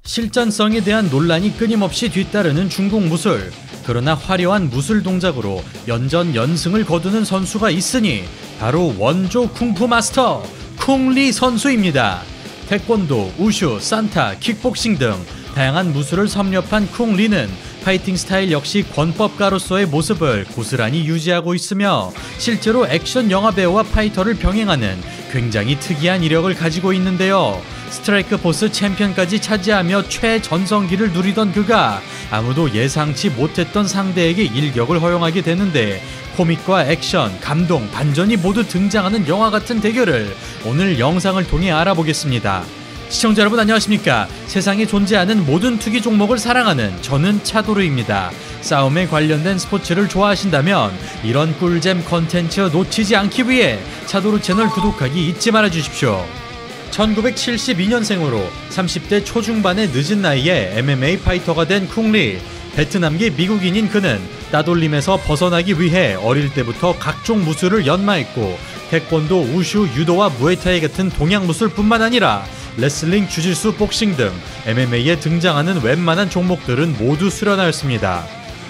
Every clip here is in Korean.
실전성에 대한 논란이 끊임없이 뒤따르는 중국 무술. 그러나 화려한 무술 동작으로 연전연승을 거두는 선수가 있으니 바로 원조 쿵푸 마스터 쿵리 선수입니다. 태권도, 우슈, 산타, 킥복싱 등 다양한 무술을 섭렵한 쿵리는 파이팅 스타일 역시 권법가로서의 모습을 고스란히 유지하고 있으며 실제로 액션 영화 배우와 파이터를 병행하는 굉장히 특이한 이력을 가지고 있는데요. 스트라이크 포스 챔피언까지 차지하며 최전성기를 누리던 그가 아무도 예상치 못했던 상대에게 일격을 허용하게 되는데 코믹과 액션, 감동, 반전이 모두 등장하는 영화 같은 대결을 오늘 영상을 통해 알아보겠습니다. 시청자 여러분 안녕하십니까? 세상에 존재하는 모든 투기 종목을 사랑하는 저는 차도르입니다. 싸움에 관련된 스포츠를 좋아하신다면 이런 꿀잼 컨텐츠 놓치지 않기 위해 차도르 채널 구독하기 잊지 말아 주십시오. 1972년생으로 30대 초중반의 늦은 나이에 MMA 파이터가 된 쿵리. 베트남계 미국인인 그는 따돌림에서 벗어나기 위해 어릴 때부터 각종 무술을 연마했고 태권도, 우슈, 유도와 무에타이 같은 동양 무술뿐만 아니라 레슬링, 주짓수, 복싱 등 MMA에 등장하는 웬만한 종목들은 모두 수련하였습니다.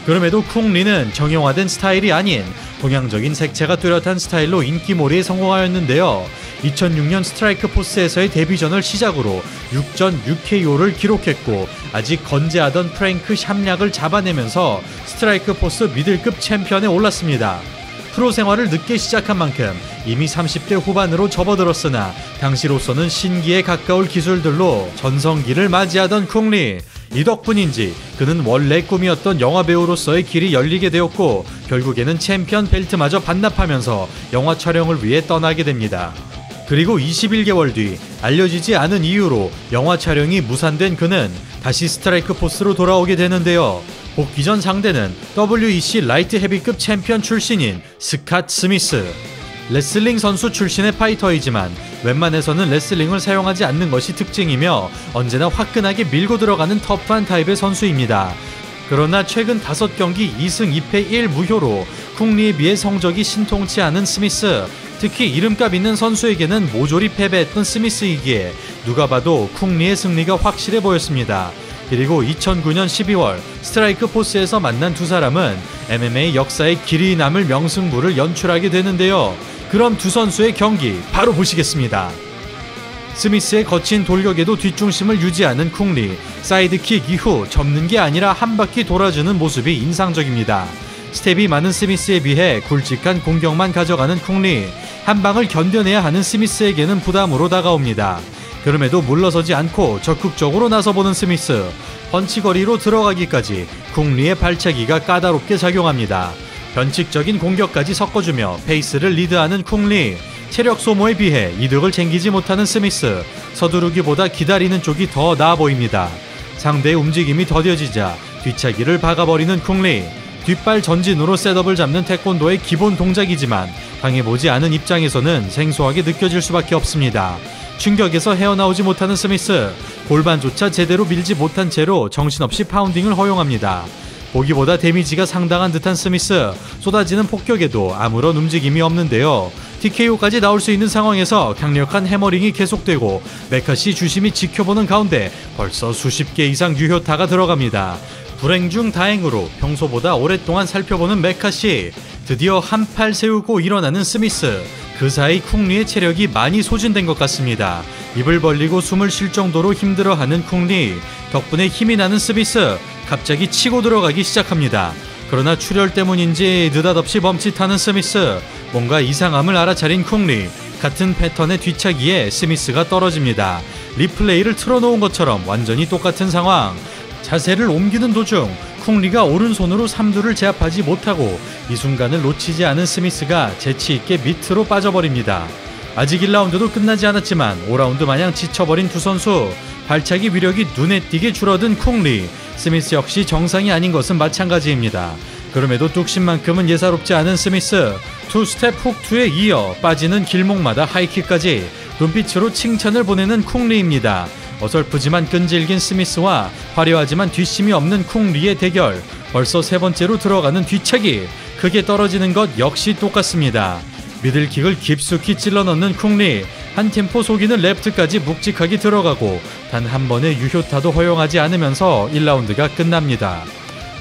그럼에도 쿵리는 정형화된 스타일이 아닌 동양적인 색채가 뚜렷한 스타일로 인기몰이에 성공하였는데요. 2006년 스트라이크 포스에서의 데뷔전을 시작으로 6전 6KO를 기록했고 아직 건재하던 프랭크 샴약을 잡아내면서 스트라이크 포스 미들급 챔피언에 올랐습니다. 프로 생활을 늦게 시작한 만큼 이미 30대 후반으로 접어들었으나 당시로서는 신기에 가까울 기술들로 전성기를 맞이하던 쿵리. 이 덕분인지 그는 원래 꿈이었던 영화배우로서의 길이 열리게 되었고 결국에는 챔피언 벨트마저 반납하면서 영화 촬영을 위해 떠나게 됩니다. 그리고 21개월 뒤 알려지지 않은 이유로 영화 촬영이 무산된 그는 다시 스트라이크 포스로 돌아오게 되는데요. 복귀 전 상대는 WEC 라이트 헤비급 챔피언 출신인 스캇 스미스. 레슬링 선수 출신의 파이터이지만 웬만해서는 레슬링을 사용하지 않는 것이 특징이며 언제나 화끈하게 밀고 들어가는 터프한 타입의 선수입니다. 그러나 최근 5경기 2승 2패 1무효로 쿵리에 비해 성적이 신통치 않은 스미스. 특히 이름값 있는 선수에게는 모조리 패배했던 스미스이기에 누가 봐도 쿵리의 승리가 확실해 보였습니다. 그리고 2009년 12월 스트라이크 포스에서 만난 두 사람은 MMA 역사에 길이 남을 명승부를 연출하게 되는데요. 그럼 두 선수의 경기 바로 보시겠습니다. 스미스의 거친 돌격에도 뒷중심을 유지하는 쿵리. 사이드킥 이후 접는 게 아니라 한 바퀴 돌아주는 모습이 인상적입니다. 스텝이 많은 스미스에 비해 굵직한 공격만 가져가는 쿵리. 한 방을 견뎌내야 하는 스미스에게는 부담으로 다가옵니다. 그럼에도 물러서지 않고 적극적으로 나서보는 스미스. 펀치거리로 들어가기까지 쿵리의 발차기가 까다롭게 작용합니다. 변칙적인 공격까지 섞어주며 페이스를 리드하는 쿵리. 체력 소모에 비해 이득을 챙기지 못하는 스미스. 서두르기보다 기다리는 쪽이 더 나아 보입니다. 상대의 움직임이 더뎌지자 뒤차기를 박아버리는 쿵리. 뒷발 전진으로 셋업을 잡는 태권도의 기본 동작이지만 당해보지 않은 입장에서는 생소하게 느껴질 수밖에 없습니다. 충격에서 헤어나오지 못하는 스미스. 골반조차 제대로 밀지 못한 채로 정신없이 파운딩을 허용합니다. 보기보다 데미지가 상당한 듯한 스미스. 쏟아지는 폭격에도 아무런 움직임이 없는데요. TKO까지 나올 수 있는 상황에서 강력한 해머링이 계속되고 메카시 주심이 지켜보는 가운데 벌써 수십 개 이상 유효타가 들어갑니다. 불행 중 다행으로 평소보다 오랫동안 살펴보는 메카시. 드디어 한 팔 세우고 일어나는 스미스. 그 사이 쿵리의 체력이 많이 소진된 것 같습니다. 입을 벌리고 숨을 쉴 정도로 힘들어하는 쿵리. 덕분에 힘이 나는 스미스. 갑자기 치고 들어가기 시작합니다. 그러나 출혈 때문인지 느닷없이 멈칫하는 스미스. 뭔가 이상함을 알아차린 쿵리. 같은 패턴의 뒤차기에 스미스가 떨어집니다. 리플레이를 틀어놓은 것처럼 완전히 똑같은 상황. 자세를 옮기는 도중 쿵리가 오른손으로 삼두를 제압하지 못하고 이 순간을 놓치지 않은 스미스가 재치있게 밑으로 빠져버립니다. 아직 1라운드도 끝나지 않았지만 5라운드 마냥 지쳐버린 두 선수. 발차기 위력이 눈에 띄게 줄어든 쿵리. 스미스 역시 정상이 아닌 것은 마찬가지입니다. 그럼에도 뚝심만큼은 예사롭지 않은 스미스. 투스텝 훅2에 이어 빠지는 길목마다 하이킥까지 눈빛으로 칭찬을 보내는 쿵리입니다. 어설프지만 끈질긴 스미스와 화려하지만 뒷심이 없는 쿵리의 대결. 벌써 세 번째로 들어가는 뒤차기. 크게 떨어지는 것 역시 똑같습니다. 미들킥을 깊숙이 찔러 넣는 쿵리. 한 템포 속이는 레프트까지 묵직하게 들어가고 단 한 번의 유효타도 허용하지 않으면서 1라운드가 끝납니다.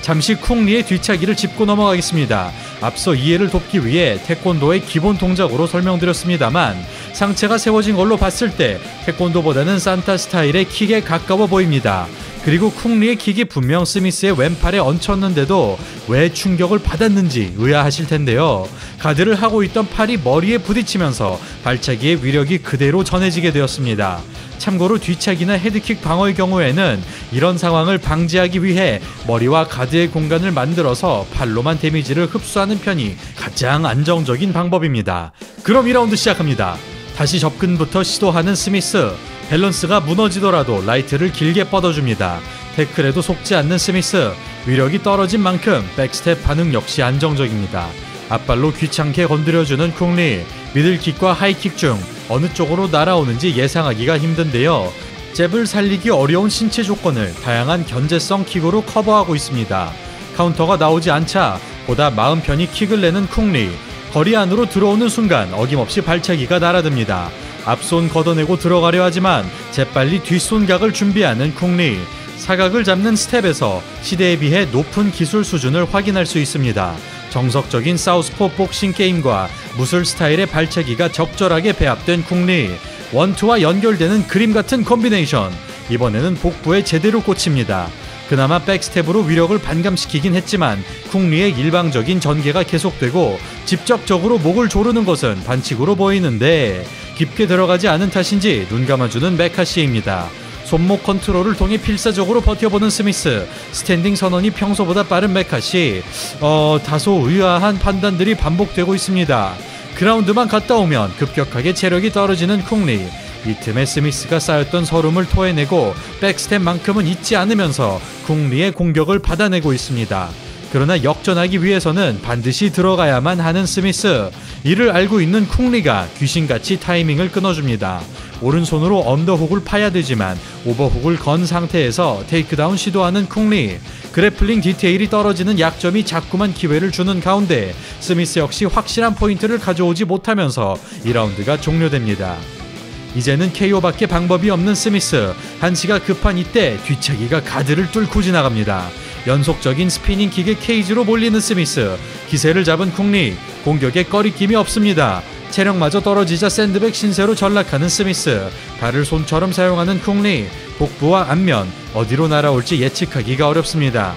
잠시 쿵리의 뒤차기를 짚고 넘어가겠습니다. 앞서 이해를 돕기 위해 태권도의 기본 동작으로 설명드렸습니다만 상체가 세워진 걸로 봤을 때 태권도보다는 산타 스타일의 킥에 가까워 보입니다. 그리고 쿵리의 킥이 분명 스미스의 왼팔에 얹혔는데도 왜 충격을 받았는지 의아하실 텐데요. 가드를 하고 있던 팔이 머리에 부딪히면서 발차기의 위력이 그대로 전해지게 되었습니다. 참고로 뒤차기나 헤드킥 방어의 경우에는 이런 상황을 방지하기 위해 머리와 가드의 공간을 만들어서 팔로만 데미지를 흡수하는 편이 가장 안정적인 방법입니다. 그럼 2라운드 시작합니다. 다시 접근부터 시도하는 스미스. 밸런스가 무너지더라도 라이트를 길게 뻗어줍니다. 태클에도 속지 않는 스미스. 위력이 떨어진 만큼 백스텝 반응 역시 안정적입니다. 앞발로 귀찮게 건드려주는 쿵리. 미들킥과 하이킥 중 어느 쪽으로 날아오는지 예상하기가 힘든데요. 잽을 살리기 어려운 신체 조건을 다양한 견제성 킥으로 커버하고 있습니다. 카운터가 나오지 않자 보다 마음 편히 킥을 내는 쿵리. 거리 안으로 들어오는 순간 어김없이 발차기가 날아듭니다. 앞손 걷어내고 들어가려 하지만 재빨리 뒷손각을 준비하는 쿵리. 사각을 잡는 스텝에서 시대에 비해 높은 기술 수준을 확인할 수 있습니다. 정석적인 사우스포 복싱 게임과 무술 스타일의 발차기가 적절하게 배합된 쿵리. 원투와 연결되는 그림 같은 콤비네이션. 이번에는 복부에 제대로 꽂힙니다. 그나마 백스텝으로 위력을 반감시키긴 했지만 쿵리의 일방적인 전개가 계속되고 직접적으로 목을 조르는 것은 반칙으로 보이는데 깊게 들어가지 않은 탓인지 눈 감아주는 메카시입니다. 손목 컨트롤을 통해 필사적으로 버텨보는 스미스. 스탠딩 선언이 평소보다 빠른 메카시. 다소 의아한 판단들이 반복되고 있습니다. 그라운드만 갔다 오면 급격하게 체력이 떨어지는 쿵리. 이 틈에 스미스가 쌓였던 서름을 토해내고 백스텝만큼은 잊지 않으면서 쿵리의 공격을 받아내고 있습니다. 그러나 역전하기 위해서는 반드시 들어가야만 하는 스미스. 이를 알고 있는 쿵리가 귀신같이 타이밍을 끊어줍니다. 오른손으로 언더훅을 파야 되지만 오버훅을 건 상태에서 테이크다운 시도하는 쿵리. 그래플링 디테일이 떨어지는 약점이 자꾸만 기회를 주는 가운데 스미스 역시 확실한 포인트를 가져오지 못하면서 2라운드가 종료됩니다. 이제는 KO밖에 방법이 없는 스미스. 한시가 급한 이때 뒤차기가 가드를 뚫고 지나갑니다. 연속적인 스피닝 킥에 케이지로 몰리는 스미스. 기세를 잡은 쿵리. 공격에 꺼리낌이 없습니다. 체력마저 떨어지자 샌드백 신세로 전락하는 스미스. 발을 손처럼 사용하는 쿵리. 복부와 앞면 어디로 날아올지 예측하기가 어렵습니다.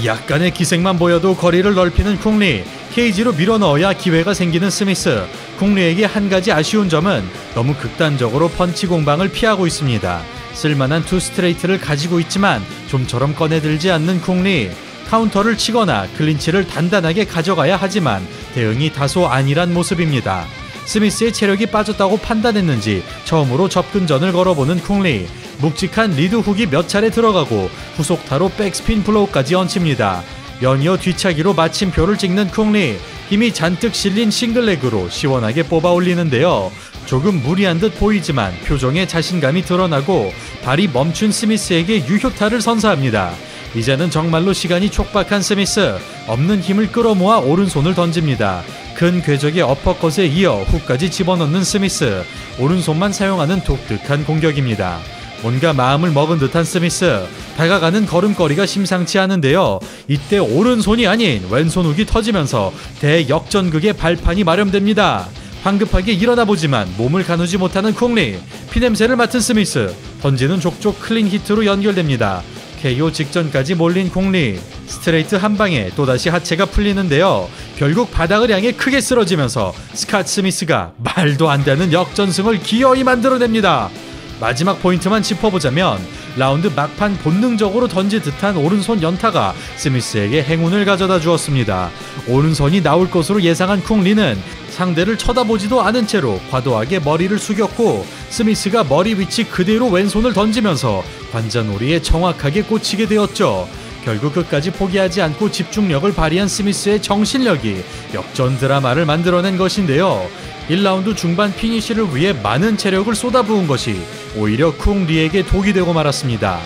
약간의 기색만 보여도 거리를 넓히는 쿵리. 케이지로 밀어넣어야 기회가 생기는 스미스. 쿵리에게 한 가지 아쉬운 점은 너무 극단적으로 펀치 공방을 피하고 있습니다. 쓸만한 투 스트레이트를 가지고 있지만 좀처럼 꺼내들지 않는 쿵리. 카운터를 치거나 클린치를 단단하게 가져가야 하지만 대응이 다소 안일한 모습입니다. 스미스의 체력이 빠졌다고 판단했는지 처음으로 접근전을 걸어보는 쿵리. 묵직한 리드 훅이 몇 차례 들어가고 후속타로 백스핀 블로우까지 얹힙니다. 연이어 뒤차기로 마침표를 찍는 쿵리. 힘이 잔뜩 실린 싱글레그로 시원하게 뽑아 올리는데요. 조금 무리한 듯 보이지만 표정에 자신감이 드러나고 발이 멈춘 스미스에게 유효타를 선사합니다. 이제는 정말로 시간이 촉박한 스미스. 없는 힘을 끌어모아 오른손을 던집니다. 큰 궤적의 어퍼컷에 이어 훅까지 집어넣는 스미스. 오른손만 사용하는 독특한 공격입니다. 뭔가 마음을 먹은 듯한 스미스. 다가가는 걸음걸이가 심상치 않은데요. 이때 오른손이 아닌 왼손 훅이 터지면서 대역전극의 발판이 마련됩니다. 황급하게 일어나보지만 몸을 가누지 못하는 쿵리. 피냄새를 맡은 스미스. 던지는 족족 클린 히트로 연결됩니다. KO 직전까지 몰린 쿵리. 스트레이트 한 방에 또다시 하체가 풀리는데요. 결국 바닥을 향해 크게 쓰러지면서 스캇 스미스가 말도 안 되는 역전승을 기어이 만들어냅니다. 마지막 포인트만 짚어보자면 라운드 막판 본능적으로 던질 듯한 오른손 연타가 스미스에게 행운을 가져다 주었습니다. 오른손이 나올 것으로 예상한 쿵리는 상대를 쳐다보지도 않은 채로 과도하게 머리를 숙였고 스미스가 머리 위치 그대로 왼손을 던지면서 관자놀이에 정확하게 꽂히게 되었죠. 결국 끝까지 포기하지 않고 집중력을 발휘한 스미스의 정신력이 역전 드라마를 만들어낸 것인데요. 1라운드 중반 피니시를 위해 많은 체력을 쏟아부은 것이 오히려 쿵리에게 독이 되고 말았습니다.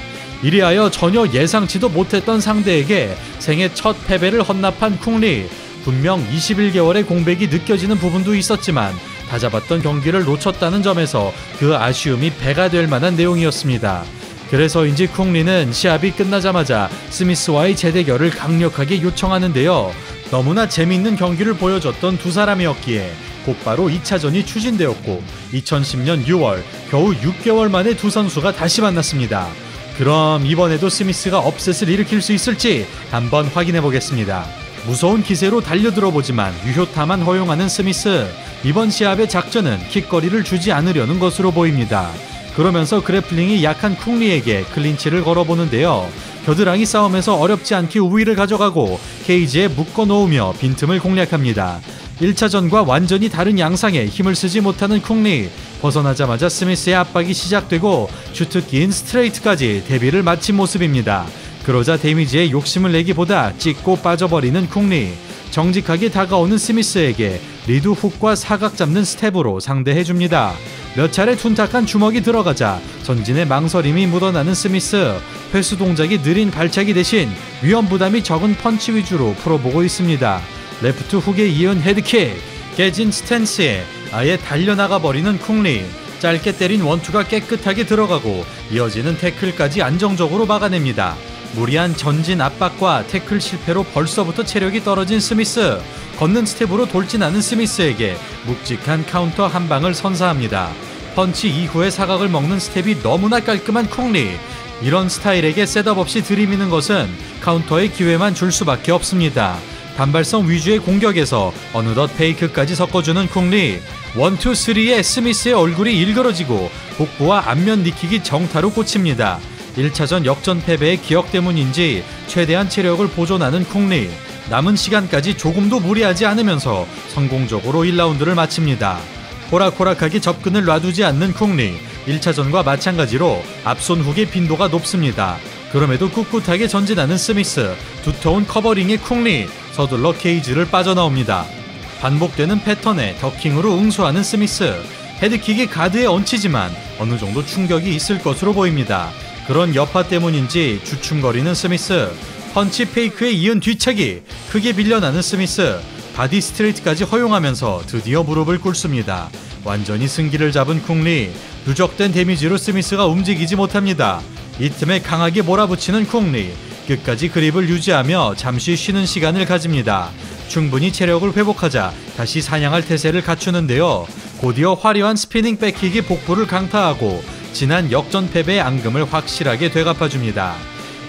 이리하여 전혀 예상치도 못했던 상대에게 생애 첫 패배를 헌납한 쿵리. 분명 21개월의 공백이 느껴지는 부분도 있었지만 다잡았던 경기를 놓쳤다는 점에서 그 아쉬움이 배가 될 만한 내용이었습니다. 그래서인지 쿵리는 시합이 끝나자마자 스미스와의 재대결을 강력하게 요청하는데요. 너무나 재미있는 경기를 보여줬던 두 사람이었기에 곧바로 2차전이 추진되었고 2010년 6월 겨우 6개월 만에 두 선수가 다시 만났습니다. 그럼 이번에도 스미스가 업셋을 일으킬 수 있을지 한번 확인해 보겠습니다. 무서운 기세로 달려들어보지만 유효타만 허용하는 스미스. 이번 시합의 작전은 킥거리를 주지 않으려는 것으로 보입니다. 그러면서 그래플링이 약한 쿵리에게 클린치를 걸어보는데요. 겨드랑이 싸움에서 어렵지 않게 우위를 가져가고 케이지에 묶어놓으며 빈틈을 공략합니다. 1차전과 완전히 다른 양상에 힘을 쓰지 못하는 쿵리. 벗어나자마자 스미스의 압박이 시작되고 주특기인 스트레이트까지 데뷔를 마친 모습입니다. 그러자 데미지에 욕심을 내기보다 찍고 빠져버리는 쿵리. 정직하게 다가오는 스미스에게 리드 훅과 사각 잡는 스텝으로 상대해줍니다. 몇 차례 둔탁한 주먹이 들어가자 전진의 망설임이 묻어나는 스미스. 회수 동작이 느린 발차기 대신 위험 부담이 적은 펀치 위주로 풀어보고 있습니다. 레프트 훅에 이은 헤드킥. 깨진 스탠스에 아예 달려나가버리는 쿵리. 짧게 때린 원투가 깨끗하게 들어가고 이어지는 태클까지 안정적으로 막아냅니다. 무리한 전진 압박과 태클 실패로 벌써부터 체력이 떨어진 스미스. 걷는 스텝으로 돌진하는 스미스에게 묵직한 카운터 한 방을 선사합니다. 펀치 이후에 사각을 먹는 스텝이 너무나 깔끔한 쿵리. 이런 스타일에게 셋업 없이 들이미는 것은 카운터의 기회만 줄 수밖에 없습니다. 단발성 위주의 공격에서 어느덧 페이크까지 섞어주는 쿵리. 1, 2, 3에 스미스의 얼굴이 일그러지고 복부와 안면 니킥이 정타로 꽂힙니다. 1차전 역전 패배의 기억 때문인지 최대한 체력을 보존하는 쿵리. 남은 시간까지 조금도 무리하지 않으면서 성공적으로 1라운드를 마칩니다. 호락호락하게 접근을 놔두지 않는 쿵리. 1차전과 마찬가지로 앞손 훅의 빈도가 높습니다. 그럼에도 꿋꿋하게 전진하는 스미스. 두터운 커버링의 쿵리. 서둘러 케이지를 빠져나옵니다. 반복되는 패턴에 더킹으로 응수하는 스미스. 헤드킥이 가드에 얹히지만 어느 정도 충격이 있을 것으로 보입니다. 그런 여파 때문인지 주춤거리는 스미스. 펀치 페이크에 이은 뒤차기. 크게 빌려나는 스미스. 바디 스트레이트까지 허용하면서 드디어 무릎을 꿇습니다. 완전히 승기를 잡은 쿵리. 누적된 데미지로 스미스가 움직이지 못합니다. 이 틈에 강하게 몰아붙이는 쿵리. 끝까지 그립을 유지하며 잠시 쉬는 시간을 가집니다. 충분히 체력을 회복하자 다시 사냥할 태세를 갖추는데요. 곧이어 화려한 스피닝 백킥이 복부를 강타하고 지난 역전 패배의 앙금을 확실하게 되갚아줍니다.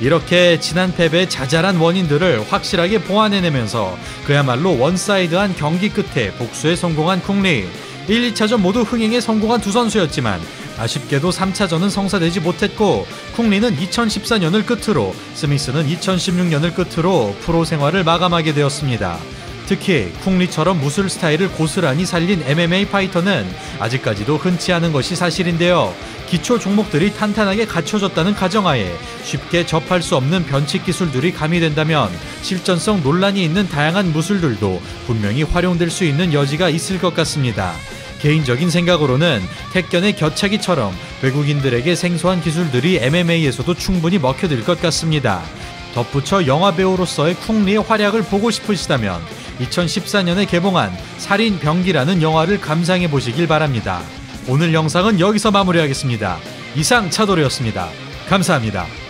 이렇게 지난 패배의 자잘한 원인들을 확실하게 보완해내면서 그야말로 원사이드한 경기 끝에 복수에 성공한 쿵리. 1, 2차전 모두 흥행에 성공한 두 선수였지만 아쉽게도 3차전은 성사되지 못했고 쿵리는 2014년을 끝으로 스미스는 2016년을 끝으로 프로 생활을 마감하게 되었습니다. 특히 쿵리처럼 무술 스타일을 고스란히 살린 MMA 파이터는 아직까지도 흔치 않은 것이 사실인데요. 기초 종목들이 탄탄하게 갖춰졌다는 가정하에 쉽게 접할 수 없는 변칙 기술들이 가미된다면 실전성 논란이 있는 다양한 무술들도 분명히 활용될 수 있는 여지가 있을 것 같습니다. 개인적인 생각으로는 택견의 겨차기처럼 외국인들에게 생소한 기술들이 MMA에서도 충분히 먹혀들 것 같습니다. 덧붙여 영화배우로서의 쿵리의 활약을 보고 싶으시다면 2014년에 개봉한 살인 병기라는 영화를 감상해 보시길 바랍니다. 오늘 영상은 여기서 마무리하겠습니다. 이상 차도르였습니다. 감사합니다.